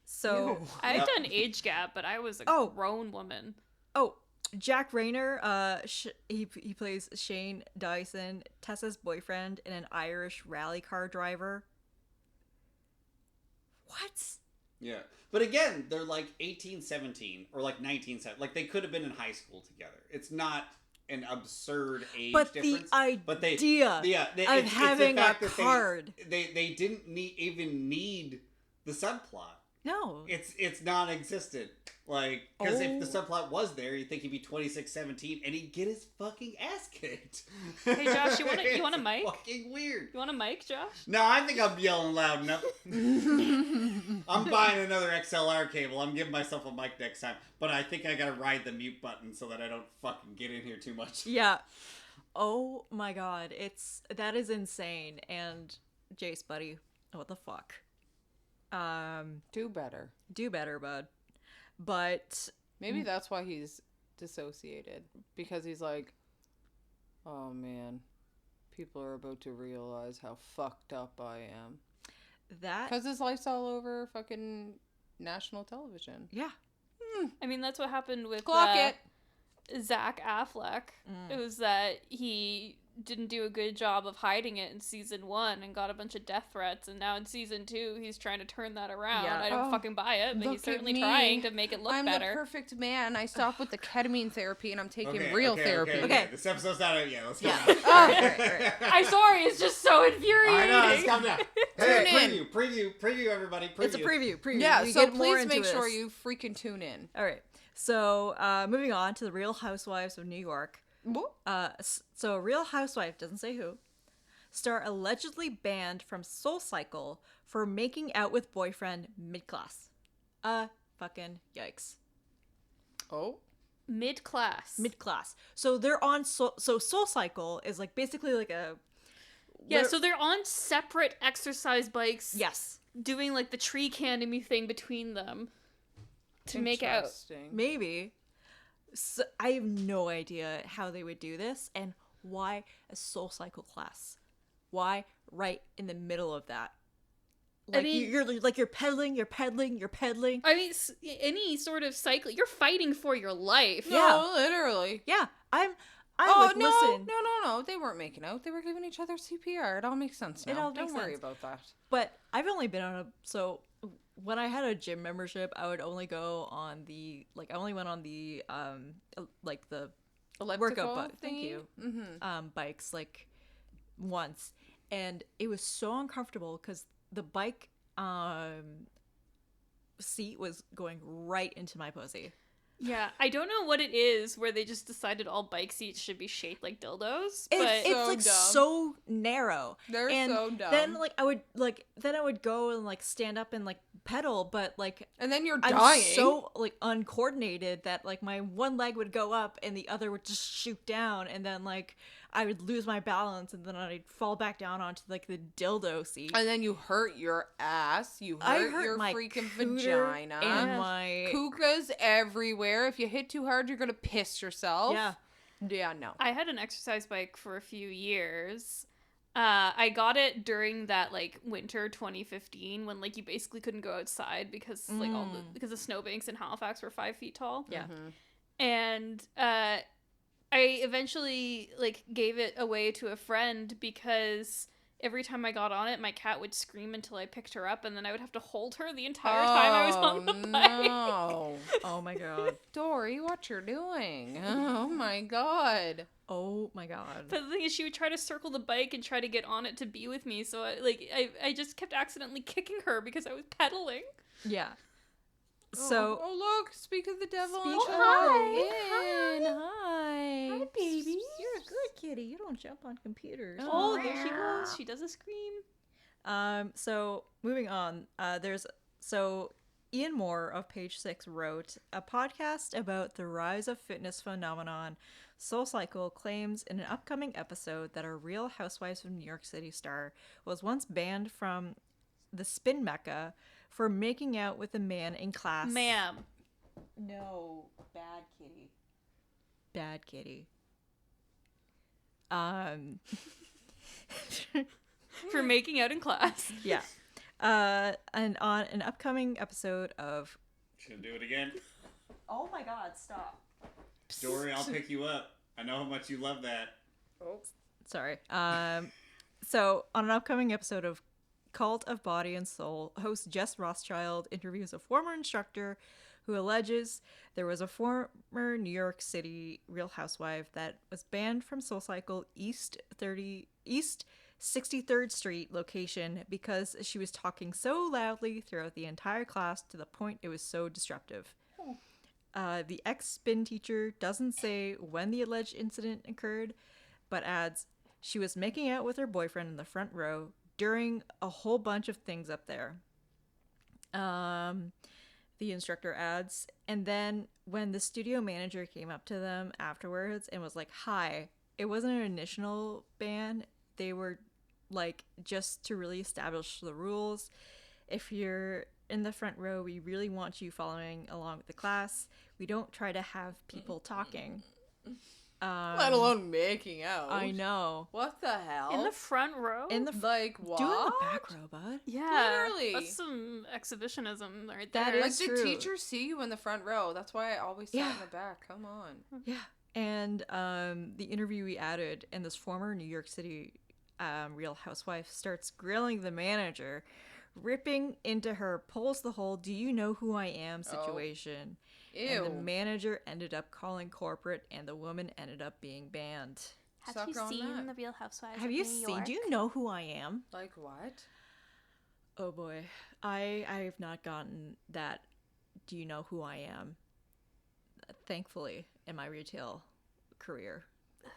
So I've done age gap, but I was a grown woman. Oh, Jack Rayner, he plays Shane Dyson, Tessa's boyfriend, and an Irish rally car driver. What? Yeah. But again, they're like 18, 17, or like 19, 17. Like they could have been in high school together. It's not an absurd age difference. But the idea of having a card. They didn't even need the subplot. No. It's non-existent. Like, because if the Oh. subplot was there, you'd think he'd be 26-17 and he'd get his fucking ass kicked. Hey, Josh, you want a It's mic? Fucking weird. You want a mic, Josh? No, I think I'm yelling loud enough. I'm buying another XLR cable. I'm giving myself a mic next time. But I think I gotta ride the mute button so that I don't fucking get in here too much. Yeah. Oh my god. That is insane. And Jace, buddy, what the fuck? Do better. Do better, bud. But Maybe that's why he's dissociated. Because he's like, oh man, people are about to realize how fucked up I am. that Because his life's all over fucking national television. yeah. I mean, that's what happened with Clock it. Zach Affleck. It was that he didn't do a good job of hiding it in season 1 and got a bunch of death threats, and now in season 2 he's trying to turn that around. Yeah. I don't Oh, fucking buy it, but look he's at certainly me. trying to make it look I'm better. the perfect man. I stopped with the ketamine therapy and I'm taking Okay, real okay, therapy. Okay. This episode's not out yet. Let's go. Yeah. now. I'm sorry, it's just so infuriating. I know, let's calm down. Hey, Tune in. preview, everybody. Preview. It's a preview. Yeah, We so get more please into make sure this. you freaking tune in. All right. So, moving on to the Real Housewives of New York. So a Real Housewife, doesn't say who, star allegedly banned from SoulCycle for making out with boyfriend mid-class. Fucking yikes. Oh? Mid-class. Mid-class. So they're on so SoulCycle is like basically like a Yeah, so they're on separate exercise bikes. yes, Doing like the tree candy thing between them to make out. Interesting. maybe. So I have no idea how they would do this and why a SoulCycle class. Why right in the middle of that? Like mean- you're pedaling. I mean, any sort of cycle, you're fighting for your life. No, literally. Yeah, I'm Oh, like, no, listen. no. They weren't making out. They were giving each other CPR. It all makes sense now. It all Don't makes worry sense. about that. But I've only been on so when I had a gym membership, I would only go on I only went on the like the workout bike. Thank thingy? you. Mm-hmm. Bikes like once, and it was so uncomfortable because the bike seat was going right into my pussy. Yeah, I don't know what it is where they just decided all bike seats should be shaped like dildos, but It's So like dumb. so narrow. They're and so dumb. Then I would go and like stand up and like pedal, but like And then you're I'm dying. so like uncoordinated that like my one leg would go up and the other would just shoot down, and then like I would lose my balance and then I'd fall back down onto like the dildo seat. And then you hurt your ass. You I hurt, hurt your my freaking cooter vagina. and my Kukas everywhere. If you hit too hard, you're gonna piss yourself. yeah. Yeah, no. I had an exercise bike for a few years. I got it during that like winter 2015 when like you basically couldn't go outside because like because the snowbanks in Halifax were 5 feet tall. Yeah. And I eventually like gave it away to a friend because every time I got on it, my cat would scream until I picked her up, and then I would have to hold her the entire time I was on the bike. No. Oh my god. Dory, what you're doing? Oh my god. Oh my god. But the thing is, she would try to circle the bike and try to get on it to be with me. So I just kept accidentally kicking her because I was pedaling. Yeah. So Oh look, speak of the devil. Speak and of shall the walk in. hi, baby. You're a good kitty. You don't jump on computers. Oh, there she goes. She does a scream. So moving on, Ian Moore of Page 6 wrote a podcast about the rise of fitness phenomenon. SoulCycle claims in an upcoming episode that a Real Housewives of New York City star was once banned from the Spin Mecca for making out with a man in class. Ma'am. No, bad kitty. Bad kitty. For making out in class. Yeah. And on an upcoming episode of... Should do it again. Oh my god, stop. Dory, I'll pick you up. I know how much you love that. Sorry. So on an upcoming episode of Cult of Body and Soul, host Jess Rothschild interviews a former instructor who alleges there was a former New York City Real Housewife that was banned from SoulCycle East 63rd Street location because she was talking so loudly throughout the entire class to the point it was so disruptive. The ex-spin teacher doesn't say when the alleged incident occurred, but adds she was making out with her boyfriend in the front row during a whole bunch of things up there. The instructor adds, and then when the studio manager came up to them afterwards and was like, hi, it wasn't an initial ban. They were like, just to really establish the rules. If you're in the front row, we really want you following along with the class. We don't try to have people talking. Let alone making out. I know. What the hell? In the front row? In the like what? Do it in the back row, bud. Yeah. Literally. That's some exhibitionism right That there. is Like, true. the teachers see you in the front row. That's why I always sat in the back. Come on. Yeah. And the interviewee added, and this former New York City Real Housewife starts grilling the manager, ripping into her pulls the whole "do you know who I am" situation. Ew. And the manager ended up calling corporate, and the woman ended up being banned. Have Suck you on seen that. The Real Housewives Have of you New seen? York? Do you know who I am? Like what? Oh boy, I have not gotten that. Do you know who I am? Thankfully, in my retail career.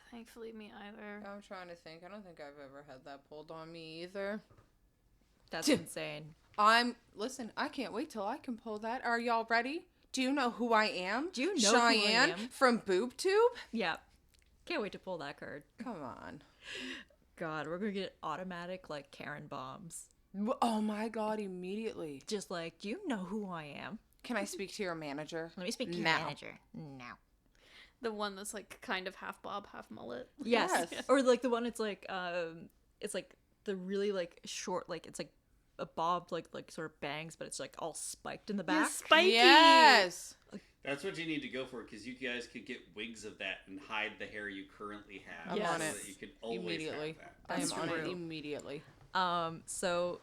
Thankfully, me either. I'm trying to think. I don't think I've ever had that pulled on me either. That's insane. Listen, I can't wait till I can pull that. Are y'all ready? Do you know who I am? Do you know who I Chyenne am? from BoobTube? Yeah, can't wait to pull that card. Come on. God, we're gonna get automatic like Karen bombs. Oh my god, immediately. Just like, do you know who I am? Can I speak to your manager? Let me speak to your Now. manager now. The one that's like kind of half bob, half mullet. Yes. Yes. Or like the one it's like the really like short, like it's like a bob like sort of bangs, but it's like all spiked in the back. Spiky. Yes. That's what you need to go for, because you guys could get wigs of that and hide the hair you currently have. I'm Yes. on so it. that you could always Immediately. have that. I am That's on it true. immediately. So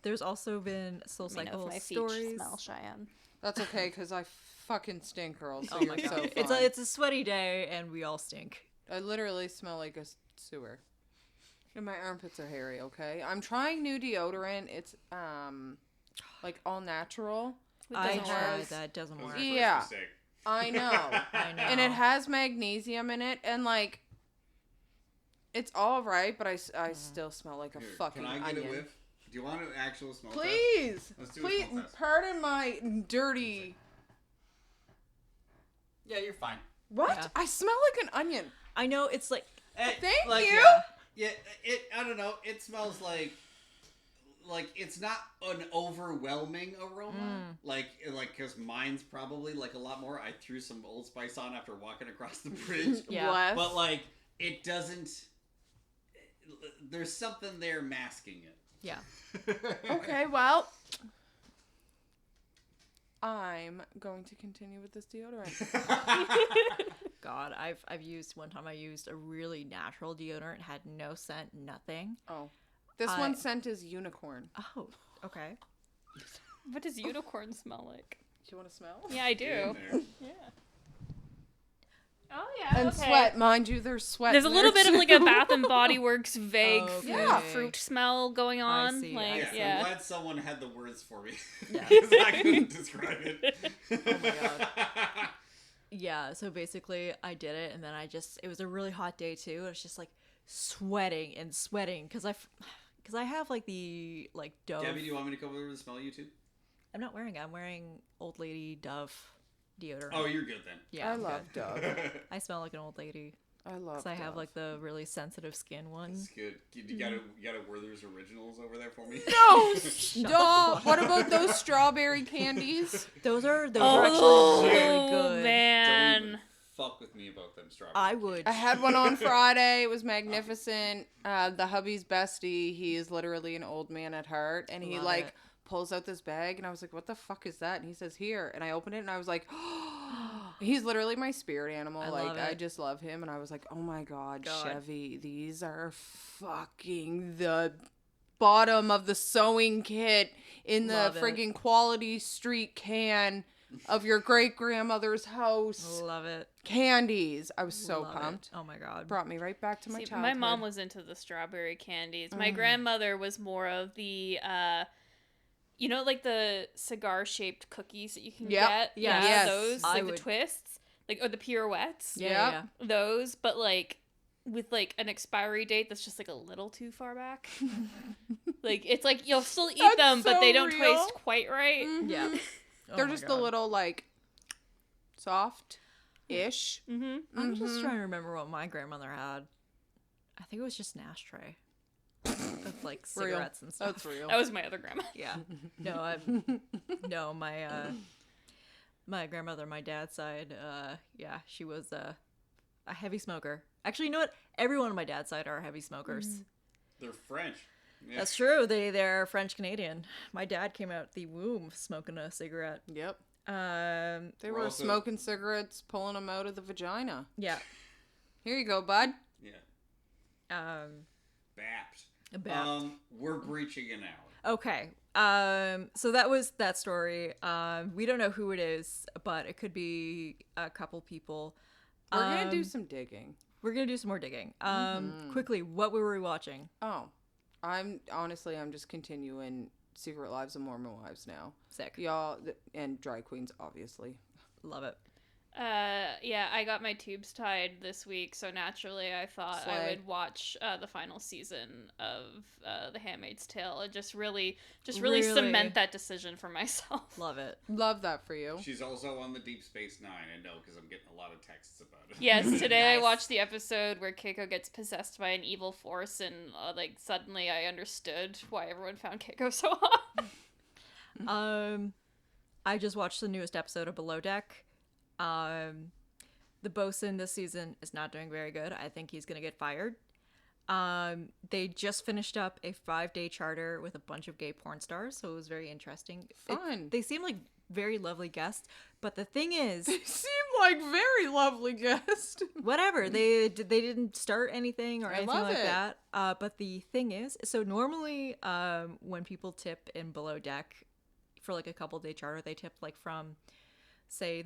there's also been Let me know if SoulCycle my feet stories. smell Cheyenne. That's okay, because I fucking stink, girl. So Oh you're my god. so It's fine. a sweaty day and we all stink. I literally smell like a sewer. And my armpits are hairy, okay? I'm trying new deodorant. It's like all natural. I doesn't tried work. that, doesn't That was work. your first Yeah. mistake. I know. I know. And it has magnesium in it, and like it's all right, but I still smell like a Here, fucking can I get onion. a whiff? Do you want an actual smell test? Please, Let's do a please, smell test. pardon my dirty. Yeah, you're fine. What? Yeah. I smell like an onion. I know it's like Thank you. Yeah, I don't know. It smells like it's not an overwhelming aroma. Like because mine's probably like a lot more. I threw some Old Spice on after walking across the bridge. Yeah. Bless. But like it doesn't. There's something there masking it. yeah. Okay, well, I'm going to continue with this deodorant. God, I've used one time. I used a really natural deodorant, had no scent, nothing. Oh, this one's scent is unicorn. Oh, okay. What does unicorn smell like? Do you want to smell? Yeah, I In do. there. Yeah. Oh yeah. And sweat, mind you, there's sweat. There's a in little there, bit of like too. a Bath and Body Works vague Okay. Yeah. fruit smell going on. see, Like I see. I'm yeah. glad someone had the words for me. Yeah. Because I couldn't describe it. Oh my god. Yeah, so basically I did it, and then it was a really hot day too. I was just like sweating because I have like the like Dove. Gabby, do you want me to come over and smell you too? I'm not wearing it. I'm wearing Old Lady Dove deodorant. Oh, you're good then. yeah, I I'm love good. Dove. I smell like an old lady I love. because I have Dove. like the really sensitive skin one. That's good. You gotta Werther's Originals over there for me? No, stop. What about those strawberry candies? Those are actually Oh really good. Don't man. even fuck with me about them strawberries. I would. I had one on Friday. It was magnificent. The hubby's bestie, he is literally an old man at heart, and he Love like it. pulls out this bag, and I was like, "What the fuck is that?" And he says, "Here," and I opened it, and I was like, he's literally my spirit animal. I Like love I it. just love him, and I was like, "Oh my god, God. Chevy, these are fucking the bottom of the sewing kit in the Love it. friggin' Quality Street can." of your great-grandmother's house. Love it. Candies. I was so Love pumped. it. Oh my god. Brought me right back to my See, childhood. my mom was into the strawberry candies. My grandmother was more of the, you know, like the cigar-shaped cookies that you can get? Yes. Yeah, Yes. those, I like would- the twists, like, or the pirouettes. Yeah. Those, but, like, with, like, an expiry date that's just, like, a little too far back. Like, it's like, you'll still eat That's them, but so they don't real. taste quite right. Yeah. They're Oh my just a God. little, like, soft-ish. I'm just trying to remember what my grandmother had. I think it was just an ashtray of like Real. cigarettes and stuff. That's real. That was my other grandma. Yeah. No, my grandmother, my dad's side, yeah, she was a heavy smoker. Actually, you know what? Everyone on my dad's side are heavy smokers. They're French. Yeah. That's true. They're French Canadian. My dad came out the womb smoking a cigarette. Yep. Um, They We're were also- smoking cigarettes, pulling them out of the vagina. yeah. Here you go, bud. Yeah. Bapped. Bapped. We're breaching an hour. Okay. So that was that story. We don't know who it is, but it could be a couple people. We're gonna do some digging. We're gonna do some more digging. Quickly, what were we watching? Oh, I'm just continuing Secret Lives of Mormon Wives now. Sick. Y'all, and Drag Queens, obviously. Love it. Yeah, I got my tubes tied this week, so naturally I thought I Slay. would watch the final season of The Handmaid's Tale and just really Really? cement that decision for myself. Love it. Love that for you. She's also on the Deep Space Nine. I know because I'm getting a lot of texts about it. Yes, today I Nice. watched the episode where Keiko gets possessed by an evil force, and like suddenly I understood why everyone found Keiko so hot. I just watched the newest episode of Below Deck. The bosun this season is not doing very good. I think he's gonna get fired. They just finished up a 5-day charter with a bunch of gay porn stars, so it was very interesting. Fun. They seem like very lovely guests, but the thing is, They seem like very lovely guests. whatever, they didn't start anything or I anything love like it. that. But the thing is, so normally when people tip in Below Deck for like a couple day charter, they tip like from say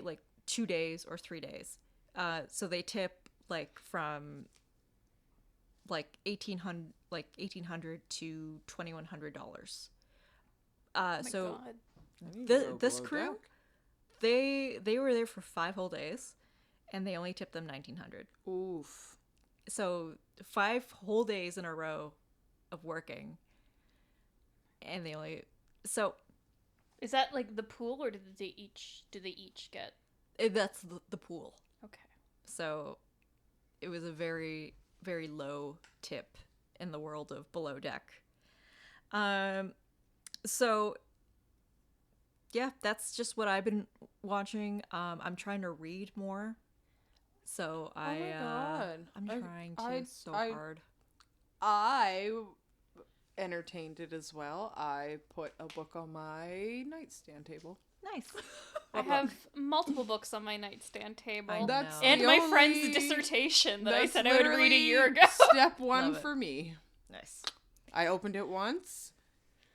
like 2 days or 3 days. So they tip like from like $1,800 to $2,100. So this crew, they were there for 5 whole days, and they only tipped them $1,900. Oof. So 5 whole days in a row of working, and they only Is that like the pool, or do they each get? that's the pool. Okay. So it was a very, very low tip in the world of Below Deck. So yeah, that's just what I've been watching. I'm trying to read more. So my God. I'm trying to hard. I entertained it as well. I put a book on my nightstand table. Nice. I have multiple books on my nightstand table. I know. That's And the my only- friend's dissertation that I that's said I would read a year literally ago. Step one Love it. for me. Nice. I opened it once,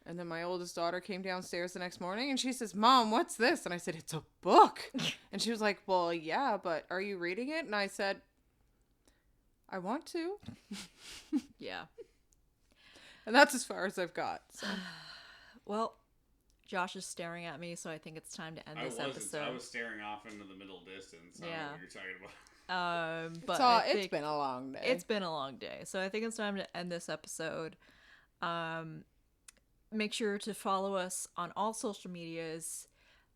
and then my oldest daughter came downstairs the next morning, and she says, "Mom, what's this?" And I said, "It's a book." And she was like, "Well, yeah, but are you reading it?" And I said, "I want to." Yeah. And that's as far as I've got. So. Well, Josh is staring at me, so I think it's time to end this episode. I was staring off into the middle distance. I don't know Yeah. what you're talking about. But It's I think been a long day. it's been a long day, so I think it's time to end this episode. Make sure to follow us on all social medias.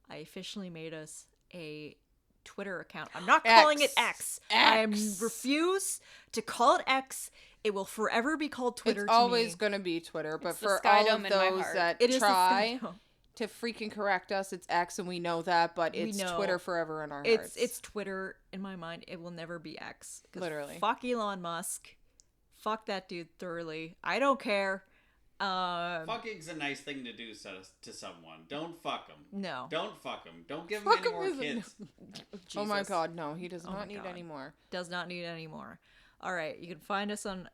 I officially made us a Twitter account. I'm not calling it X. I refuse to call it X. It will forever be called Twitter. It's to always me. going to be Twitter, but It's the for Sky all of Dome in my those heart. that It is the try Sky Dome. to freaking correct us, it's X, and we know that, but it's know. Twitter forever in our It's hearts. it's Twitter in my mind. It will never be X. 'Cause Literally. Fuck Elon Musk. Fuck that dude thoroughly. I don't care. Fucking's a nice thing to do to someone. Don't fuck them. No. Don't fuck them. Don't give Fuck them 'em any more isn't- kids. Oh my Jesus. god, no, he does Oh not my need God. any more. Does not need any more. All right, you can find us on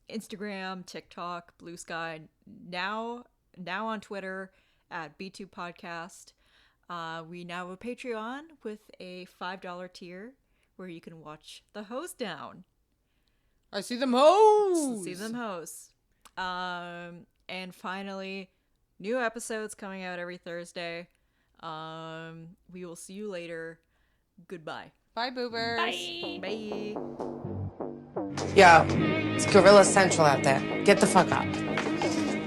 Instagram, TikTok, Blue Sky, now on Twitter at B2 Podcast. We now have a Patreon with a $5 tier where you can watch the hose down. I see them hoes. See them hoes. And finally, new episodes coming out every Thursday. We will see you later. Goodbye. Bye, boobers. Bye. Yo, it's Gorilla Central out there. Get the fuck up.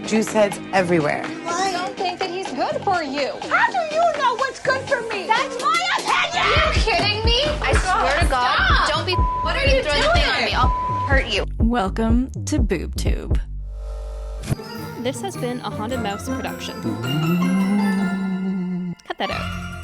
Juice heads everywhere. I don't think that he's good for you. How do you know what's good for me? That's my opinion! Are you kidding me? I swear to God, Stop. don't be throwing the thing on me. I'll hurt you. Welcome to BoobTube. This has been a Haunted Mouse production. Cut that out.